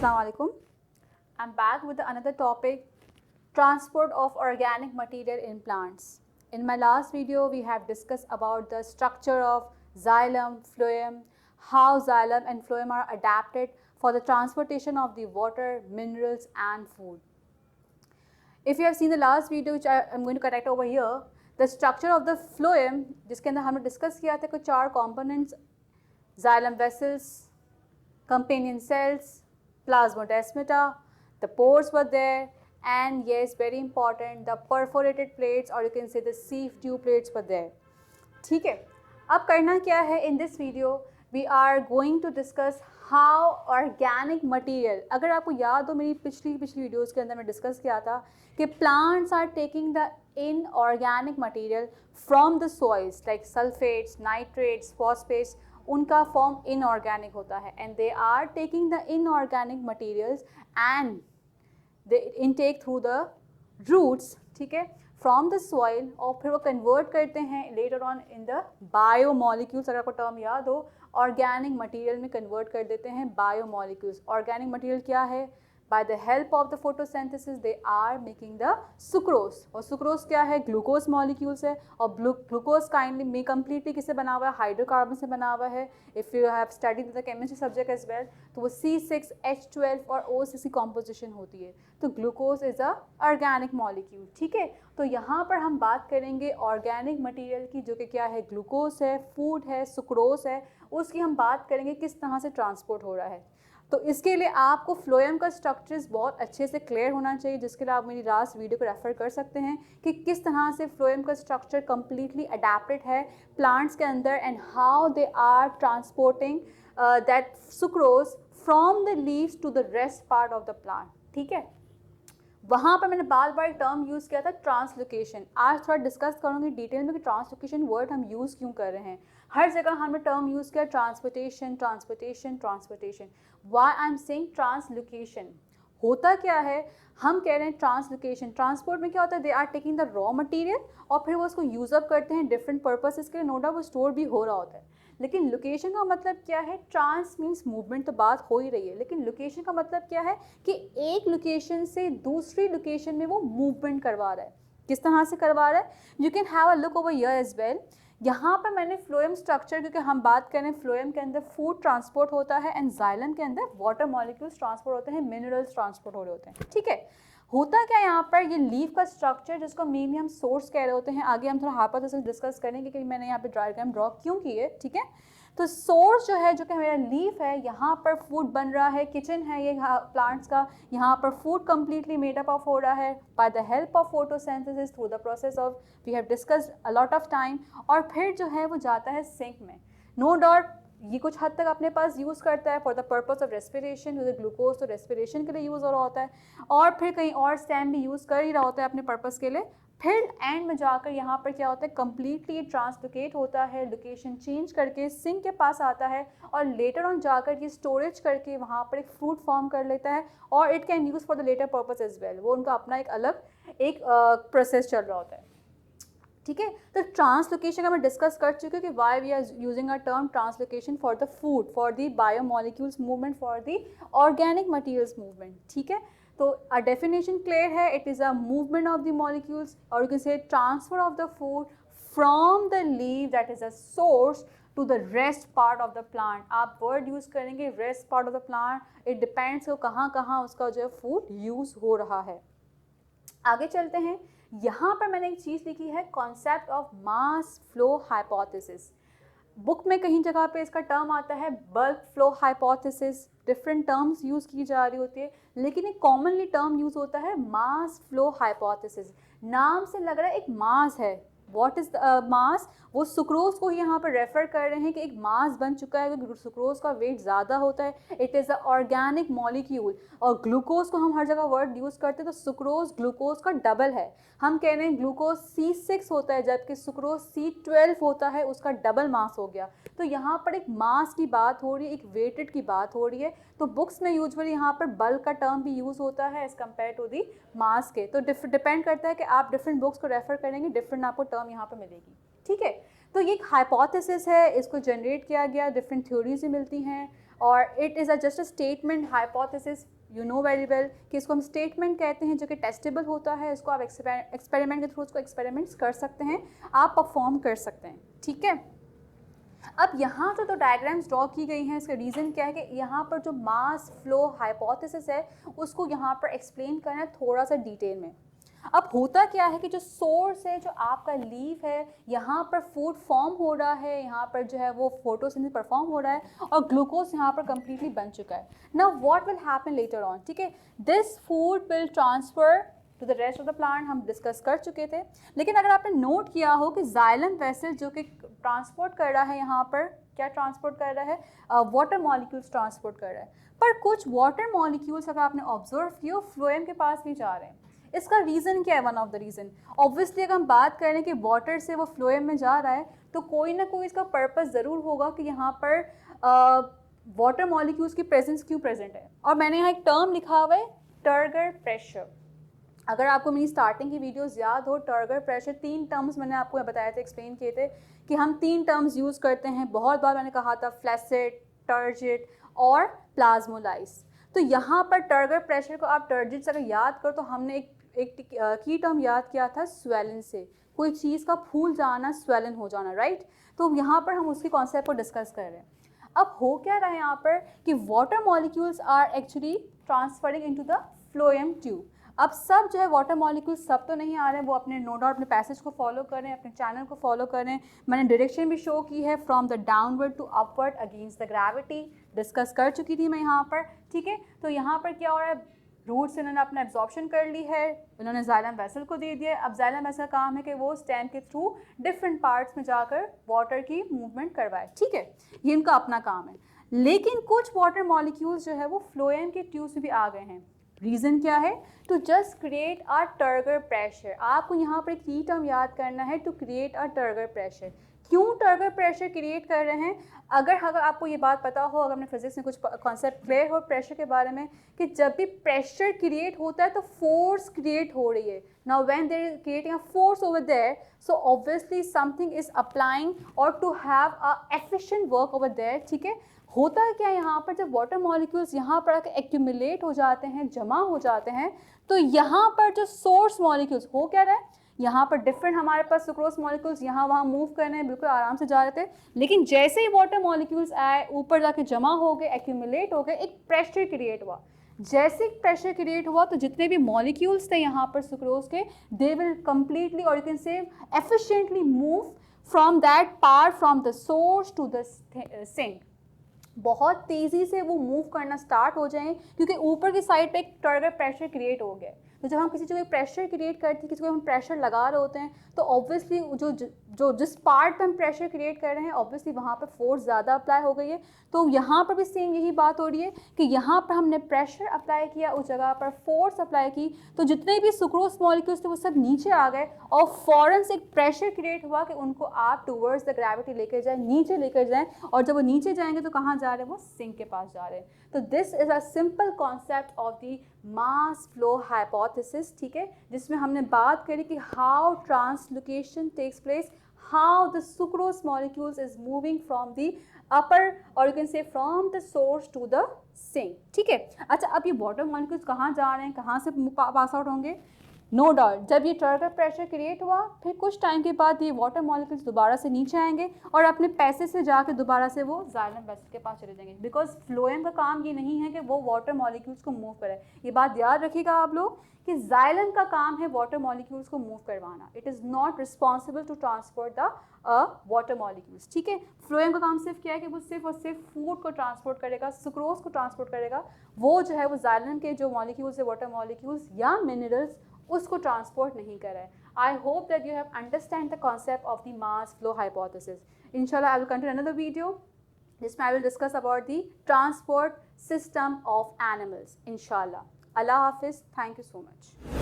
Assalamu alaikum. I'm back with another topic, transport of organic material in plants. In my last video, we have discussed about the structure of xylem, phloem, how xylem and phloem are adapted for the transportation of the water, minerals and food. If you have seen the last video, which I am going to correct over here, the structure of the phloem, जिसके अंदर हमने discuss किया था कुछ 4 components, xylem vessels, companion cells, plasmodesmata, the pores were there, and yes, very important, the perforated plates or you can say the sieve tube plates were there. ठीक है, अब करना क्या है in this video, we are going to discuss how organic material, अगर आपको याद हो मेरी पिछली वीडियोज़ के अंदर मैं डिस्कस किया था कि plants are taking the inorganic material from the soils like sulfates, nitrates, phosphates, उनका फॉर्म इनऑर्गेनिक होता है and they are taking the inorganic materials and they intake through the roots, ठीक है, फ्रॉम द सॉइल और फिर वो convert करते हैं later on in the biomolecules. अगर आपको टर्म याद हो, ऑर्गेनिक मटीरियल में कन्वर्ट कर देते हैं बायोमोलिक्यूल्स. ऑर्गेनिक मटीरियल क्या है? By the help of the photosynthesis they are making the sucrose. और sucrose क्या है? ग्लूकोज मॉलिक्यूल्स है और ग्लूकोज काइंडली में कम्प्लीटली किससे बना हुआ है? हाइड्रोकार्बन से बना हुआ है. If you have studied the chemistry subject as well तो वो C6H12 और O6 की कॉम्पोजिशन होती है. तो glucose is a organic molecule. ठीक है, तो यहाँ पर हम बात करेंगे ऑर्गेनिक मटीरियल की जो कि क्या है? ग्लूकोज है, फूड है, सुक्रोज है. उसकी हम बात करेंगे किस तरह से ट्रांसपोर्ट हो रहा है. तो इसके लिए आपको फ्लोएम का स्ट्रक्चर्स बहुत अच्छे से क्लियर होना चाहिए, जिसके लिए आप मेरी लास्ट वीडियो को रेफ़र कर सकते हैं कि किस तरह से फ्लोएम का स्ट्रक्चर कम्प्लीटली अडेप्टेड है प्लांट्स के अंदर and how they are transporting that sucrose from the leaves to the rest part of the plant. ठीक है, वहाँ पर मैंने बार बार टर्म यूज़ किया था ट्रांसलोकेशन. आज थोड़ा डिस्कस करूँगी डिटेल में कि ट्रांसलोकेशन वर्ड हम यूज़ क्यों कर रहे हैं. हर जगह हमने टर्म यूज़ किया transportation transportation transportation. Why I am saying translocation. होता क्या है? हम कह रहे हैं ट्रांसलोकेशन. ट्रांसपोर्ट में क्या होता है? They are taking the raw material और फिर वो उसको यूज़ अप करते हैं डिफरेंट पर्पसेस के लिए. नो डाउट वो स्टोर भी हो रहा होता है. लेकिन लोकेशन का मतलब क्या है? ट्रांस मीन्स मूवमेंट, तो बात हो ही रही है. लेकिन लोकेशन का मतलब क्या है कि एक लोकेशन से दूसरी लोकेशन में वो मूवमेंट करवा रहा है. किस तरह से करवा रहा है? You can have a look over here as well. यहाँ पर मैंने फ्लोएम स्ट्रक्चर, क्योंकि हम बात करें फ्लोएम के अंदर फूड ट्रांसपोर्ट होता है एंड जाइलम के अंदर वाटर मॉलिक्यूल्स ट्रांसपोर्ट होते हैं, मिनरल्स ट्रांसपोर्ट हो रहे होते हैं. ठीक है, होता क्या यहाँ पर? ये लीफ का स्ट्रक्चर जिसको मेनली हम सोर्स कह रहे होते हैं, आगे हम थोड़ा हाइपोथेसिस डिस्कस करेंगे कि मैंने यहाँ पे डायग्राम ड्रॉ क्यों की है. ठीक है, तो सोर्स जो है, जो कि मेरा लीफ है, यहाँ पर फूड बन रहा है, किचन है ये प्लांट्स का, यहाँ पर फूड कम्प्लीटली मेडअप ऑफ हो रहा है by the help of photosynthesis through the process of we have discussed a lot of time. और फिर जो है वो जाता है सिंक में. नो डाउट ये कुछ हद तक अपने पास यूज़ करता है for the purpose of respiration. क्योंकि ग्लूकोज तो रेस्पिरेशन के लिए यूज़ हो रहा होता है और फिर कहीं और स्टेम भी यूज़ कर ही रहा होता है अपने पर्पस के लिए. फिर एंड में जाकर यहाँ पर क्या होता है? कम्प्लीटली ट्रांसलोकेट होता है, लोकेशन चेंज करके सिंक के पास आता है और लेटर ऑन जाकर ये स्टोरेज करके वहाँ पर एक फ्रूट फॉर्म कर लेता है और it can use for the later purpose as well. वो उनका अपना एक अलग एक प्रोसेस चल रहा होता है. ठीक है, तो ट्रांसलोकेशन का मैं डिस्कस कर चुकी हूँ कि why we are using a term translocation for the food, for the biomolecules movement, for the organic materials movement. ठीक है, तो अ डेफिनेशन क्लियर है. It is a movement of the molecules or you can say transfer of the food from the leave that is a source to the rest part of the plant. आप word use करेंगे rest part of the plant. It depends हो कहाँ कहाँ उसका जो है food use हो रहा है. आगे चलते हैं. यहाँ पर मैंने एक चीज़ लिखी है, concept of mass flow hypothesis. Book में कहीं जगह पे इसका टर्म आता है bulk flow hypothesis. Different terms use की जा रही होती है, लेकिन एक कॉमनली टर्म यूज़ होता है मास फ्लो हाइपोथेसिस. नाम से लग रहा है एक मास है. व्हाट इज़ मास? वो सुक्रोज को ही यहाँ पर रेफ़र कर रहे हैं कि एक मास बन चुका है क्योंकि सुक्रोज का वेट ज़्यादा होता है. It is a organic molecule. और ग्लूकोज को हम हर जगह वर्ड यूज़ करते हैं तो सुक्रोज ग्लूकोज का डबल है. हम कह रहे हैं ग्लूकोज C6 होता है जबकि सुक्रोज C12 होता है, उसका डबल मास हो गया. तो यहाँ पर एक मास की बात हो रही है, एक वेटेड की बात हो रही है. तो बुक्स में यूजुअली यहाँ पर बल्क का टर्म भी यूज़ होता है एज़ कम्पेयर टू दी मास के. तो डिपेंड करता है कि आप डिफरेंट बुक्स को रेफ़र करेंगे, डिफरेंट आपको टर्म यहाँ पर मिलेगी. ठीक है, तो ये एक हाइपोथेसिस है, इसको जनरेट किया गया, डिफरेंट थ्योरीज भी मिलती हैं और it is just a statement hypothesis, you know very well कि इसको हम स्टेटमेंट कहते हैं जो कि टेस्टेबल होता है। इसको आप एक्सपेरिमेंट के थ्रू उसको एक्सपेरिमेंट्स कर सकते हैं, आप परफॉर्म कर सकते हैं, ठीक है। अब यहाँ तो डायग्राम्स ड्रॉ की गई हैं, इसका रीज़न क्या है कि यहाँ पर जो मास फ्लो हाइपोथेसिस है उसको यहाँ पर एक्सप्लेन करना है थोड़ा सा डिटेल में। अब होता क्या है कि जो सोर्स है, जो आपका लीफ है, यहाँ पर फूड फॉर्म हो रहा है, यहाँ पर जो है वो फोटोसिंथेसिस परफॉर्म हो रहा है और ग्लूकोज यहाँ पर कंप्लीटली बन चुका है। Now what will happen later on, ठीक है, this food will transfer to the rest of the plant, हम डिस्कस कर चुके थे। लेकिन अगर आपने नोट किया हो कि जाइलम वेसल जो कि ट्रांसपोर्ट कर रहा है, यहाँ पर क्या ट्रांसपोर्ट कर रहा है, वाटर मॉलिक्यूल्स ट्रांसपोर्ट कर रहा है, पर कुछ वाटर मॉलिक्यूल्स अगर आपने ऑब्जर्व किया फ्लोएम के पास भी जा रहे हैं। इसका रीज़न क्या है? One of the reason obviously अगर हम बात करें कि वाटर से वो फ्लोएम में जा रहा है तो कोई ना कोई इसका पर्पस ज़रूर होगा कि यहाँ पर वाटर मॉलिक्यूल्स की प्रेजेंस क्यों प्रेजेंट है। और मैंने यहाँ एक टर्म लिखा हुआ है टर्गर प्रेशर। अगर आपको मेरी स्टार्टिंग की वीडियोस याद हो, टर्गर प्रेशर 3 टर्म्स मैंने आपको बताए थे, एक्सप्लेन किए थे कि हम 3 टर्म्स यूज़ करते हैं। बहुत बार मैंने कहा था फ्लैसिड, टर्जिड और प्लाज्मोलाइज। तो यहाँ पर टर्गर प्रेशर को आप टर्जिड से अगर याद करो तो हमने एक की टर्म याद किया था स्वेलन से, कोई चीज़ का फूल जाना, स्वेलन हो जाना, राइट। तो यहाँ पर हम उसके कॉन्सेप्ट को डिस्कस कर रहे हैं। अब हो क्या रहा है यहाँ पर कि water molecules are actually transferring into the phloem tube. अब सब जो है वाटर मॉलिक्यूल्स सब तो नहीं आ रहे हैं, वो अपने नो डाउट अपने पैसेज को फॉलो कर रहे हैं, अपने चैनल को फॉलो कर रहे हैं। मैंने डायरेक्शन भी शो की है from the downward to upward against the gravity, discuss कर चुकी थी मैं यहाँ पर, ठीक है। तो यहाँ पर क्या हो रहा है, रूट से उन्होंने अपना एब्जॉर्प्शन कर ली है, उन्होंने जाइलम वेसल को दे दिया। अब जाइलम वेसल का काम है कि वो स्टेम के थ्रू डिफरेंट पार्ट्स में जाकर वाटर की मूवमेंट करवाए, ठीक है, ये इनका अपना काम है। लेकिन कुछ वाटर मॉलिक्यूल्स जो है वो फ्लोएम के ट्यूब्स में भी आ गए हैं। रीज़न क्या है? To just create a turgor pressure. आपको यहाँ पर एक की टर्म याद करना है, to create a turgor pressure. क्यों टर्गर प्रेशर क्रिएट कर रहे हैं? अगर आपको ये बात पता हो, अगर अपने फिजिक्स में कुछ कॉन्सेप्ट क्लियर हो प्रेशर के बारे में, कि जब भी प्रेशर क्रिएट होता है तो फोर्स क्रिएट हो रही है। Now when there is creating a force over there, so obviously something is applying or to have a efficient work over there, ठीक है। होता है क्या यहाँ पर, जब वाटर मॉलिक्यूल्स यहाँ पर आकर एक्यूमुलेट हो जाते हैं, जमा हो जाते हैं, तो यहाँ पर जो सोर्स मॉलिक्यूल्स हो क्या रहा है, यहाँ पर डिफरेंट हमारे पास सुक्रोज मॉलिक्यूल्स यहाँ वहाँ मूव कर रहे हैं, बिल्कुल आराम से जा रहे थे। लेकिन जैसे ही वाटर मॉलिक्यूल्स आए, ऊपर जाके जमा हो गए, एक्यूमुलेट हो गए, एक प्रेशर क्रिएट हुआ। जैसे प्रेशर क्रिएट हुआ तो जितने भी मॉलिक्यूल्स थे यहाँ पर सुक्रोज के, दे विल कंप्लीटली और you can say efficiently move from that part from the source to the sink. बहुत तेज़ी से वो मूव करना स्टार्ट हो जाएं, क्योंकि ऊपर की साइड पे एक टर्गर प्रेशर क्रिएट हो गया। तो जब हम किसी चीज़ को प्रेशर क्रिएट करते हैं, किसी को हम प्रेशर लगा रहे होते हैं, तो ऑब्वियसली जो जिस पार्ट पे हम प्रेशर क्रिएट कर रहे हैं, ऑब्वियसली वहाँ पर फोर्स ज़्यादा अप्लाई हो गई है। तो यहाँ पर भी सेम यही बात हो रही है कि यहाँ पर हमने प्रेशर अप्लाई किया, उस जगह पर फोर्स अप्लाई की, तो जितने भी सुक्रोज मॉलिक्यूल्स थे वो सब नीचे आ गए और फ़ौरन से एक प्रेशर क्रिएट हुआ कि उनको आप टूवर्ड्स द ग्रेविटी लेकर जाएँ, नीचे लेकर जाएँ। और जब वो नीचे जाएंगे तो कहाँ जा रहे हैं? वो सिंक के पास जा रहे हैं। तो this is a simple concept of the mass flow hypothesis, ठीक है, जिसमें हमने बात करी कि how translocation takes place, how the sucrose molecules is moving from the upper or you can say from the source to the sink, ठीक है। अच्छा, अब ये वाटर मॉलिक्यूल्स कहाँ जा रहे हैं, कहाँ से पास आउट होंगे? नो डाउट जब ये टर्गर प्रेशर क्रिएट हुआ, फिर कुछ टाइम के बाद ये वाटर मॉलिक्यूल्स दोबारा से नीचे आएंगे और अपने पैसे से जाकर दोबारा से वो जाइलम वेसल के पास चले जाएंगे। बिकॉज फ्लोएम का काम ये नहीं है कि वो वाटर मॉलिक्यूल्स को मूव करे। ये बात याद रखिएगा आप लोग कि जाइलम का काम है वाटर मॉलिक्यूल्स को मूव करवाना। It is not responsible to transport the water molecules, ठीक है। फ्लोएम का काम सिर्फ क्या है कि वो सिर्फ और सिर्फ फूड को ट्रांसपोर्ट करेगा, सुक्रोज को ट्रांसपोर्ट करेगा। वो जो है वो जाइलम के जो मॉलिक्यूल्स है, वाटर मॉलिक्यूल्स या मिनरल्स, उसको ट्रांसपोर्ट नहीं कर रहा है। I hope that you have understand the concept of the mass flow hypothesis. इंशाल्लाह I will continue another video जिसमें I will discuss about the transport system of animals. इंशाल्लाह। अल्लाह हाफिज़। Thank you so much.